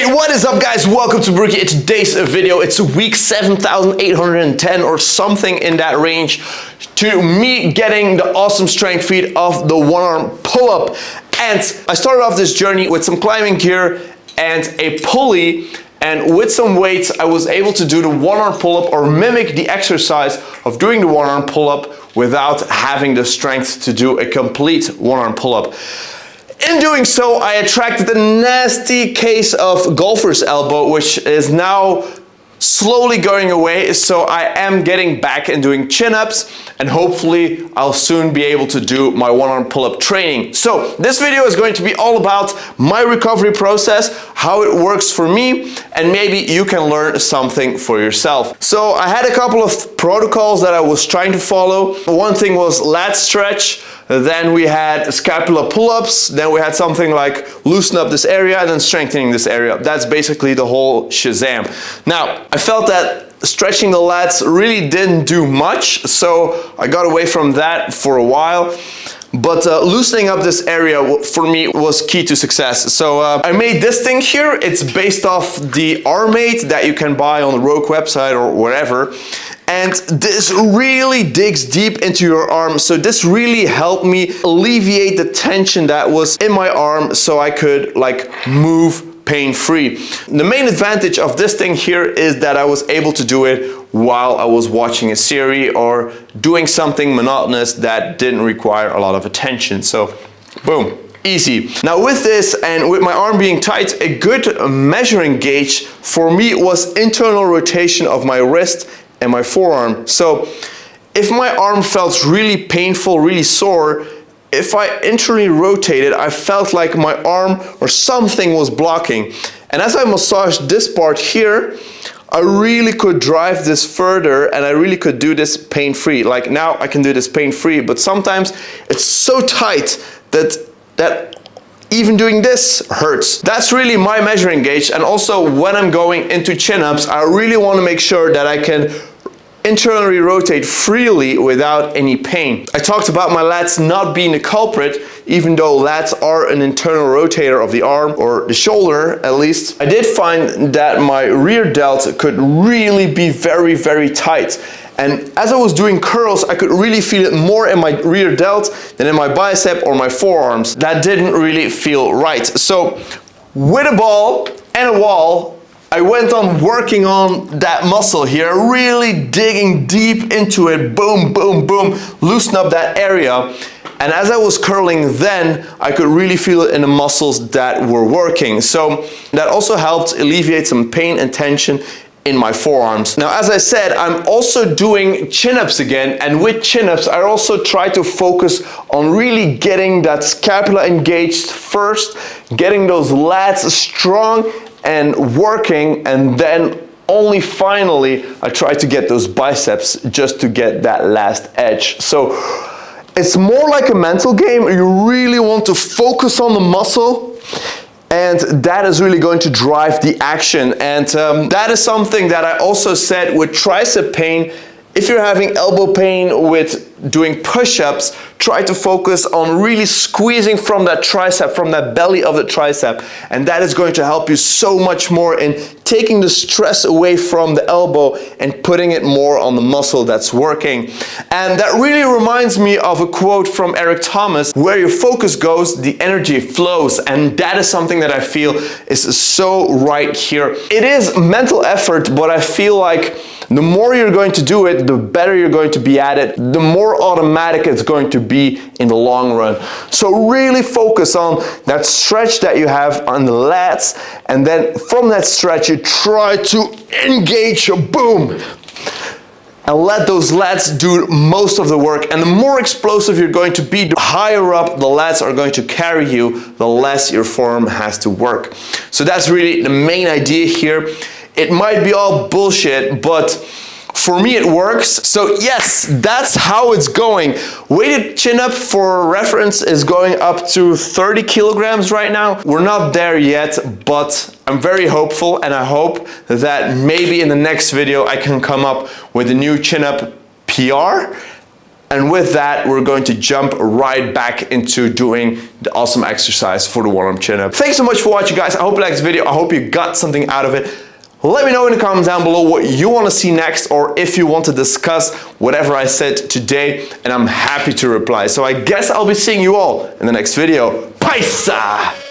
Alright, what is up guys? Welcome to Barrookie. It's today's video. It's week 7,810 or something in that range to me getting the awesome strength feat of the one-arm pull-up. And I started off this journey with some climbing gear and a pulley, and with some weights I was able to do the one-arm pull-up or mimic the exercise of doing the one-arm pull-up without having the strength to do a complete one-arm pull-up. In doing so, I attracted a nasty case of golfer's elbow, which is now slowly going away. So I am getting back and doing chin-ups, and hopefully I'll soon be able to do my one-arm pull-up training. So this video is going to be all about my recovery process, how it works for me, and maybe you can learn something for yourself. So I had a couple of protocols that I was trying to follow. One thing was lat stretch. Then we had scapula pull-ups, then we had something like loosen up this area and then strengthening this area. That's basically the whole shazam. Now, I felt that stretching the lats really didn't do much, so I got away from that for a while. But loosening up this area for me was key to success. So I made this thing here. It's based off the Armmate that you can buy on the Rogue website or wherever. And this really digs deep into your arm. So this really helped me alleviate the tension that was in my arm so I could like move pain-free. The main advantage of this thing here is that I was able to do it while I was watching a series or doing something monotonous that didn't require a lot of attention. So boom, easy. Now with this and with my arm being tight, a good measuring gauge for me was internal rotation of my wrist and my forearm. So if my arm felt really painful, really sore, if I internally rotated, I felt like my arm or something was blocking. And as I massaged this part here, I really could drive this further and I really could do this pain-free. Like now I can do this pain-free, but sometimes it's so tight that even doing this hurts. That's really my measuring gauge. And also when I'm going into chin-ups, I really want to make sure that I can internally rotate freely without any pain. I talked about my lats not being the culprit, even though lats are an internal rotator of the arm or the shoulder at least. I did find that my rear delt could really be very, very tight. And as I was doing curls, I could really feel it more in my rear delt than in my bicep or my forearms. That didn't really feel right. So with a ball and a wall, I went on working on that muscle here, really digging deep into it, boom, boom, boom, loosen up that area. And as I was curling then, I could really feel it in the muscles that were working. So that also helped alleviate some pain and tension in my forearms. Now, as I said, I'm also doing chin-ups again, and with chin-ups, I also try to focus on really getting that scapula engaged first, getting those lats strong and working, and then only finally I try to get those biceps just to get that last edge. So it's more like a mental game. You really want to focus on the muscle, and that is really going to drive the action. And that is something that I also said with tricep pain. If you're having elbow pain with doing push-ups, try to focus on really squeezing from that tricep, from that belly of the tricep. And that is going to help you so much more in taking the stress away from the elbow and putting it more on the muscle that's working. And that really reminds me of a quote from Eric Thomas: where your focus goes, the energy flows. And that is something that I feel is so right here. It is mental effort, but I feel like the more you're going to do it, the better you're going to be at it, the more automatic it's going to be in the long run. So really focus on that stretch that you have on the lats, and then from that stretch you try to engage, boom, and let those lats do most of the work. And the more explosive you're going to be, the higher up the lats are going to carry you, the less your forearm has to work. So that's really the main idea here. It might be all bullshit, but for me it works. So yes, that's how it's going. Weighted chin-up for reference is going up to 30 kilograms right now. We're not there yet, but I'm very hopeful, and I hope that maybe in the next video I can come up with a new chin-up PR And with that, we're going to jump right back into doing the awesome exercise for the one-arm chin-up. Thanks so much for watching, guys. I hope you liked this video. I hope you got something out of it. Let me know in the comments down below what you want to see next, or if you want to discuss whatever I said today, and I'm happy to reply. So I guess I'll be seeing you all in the next video. Peace!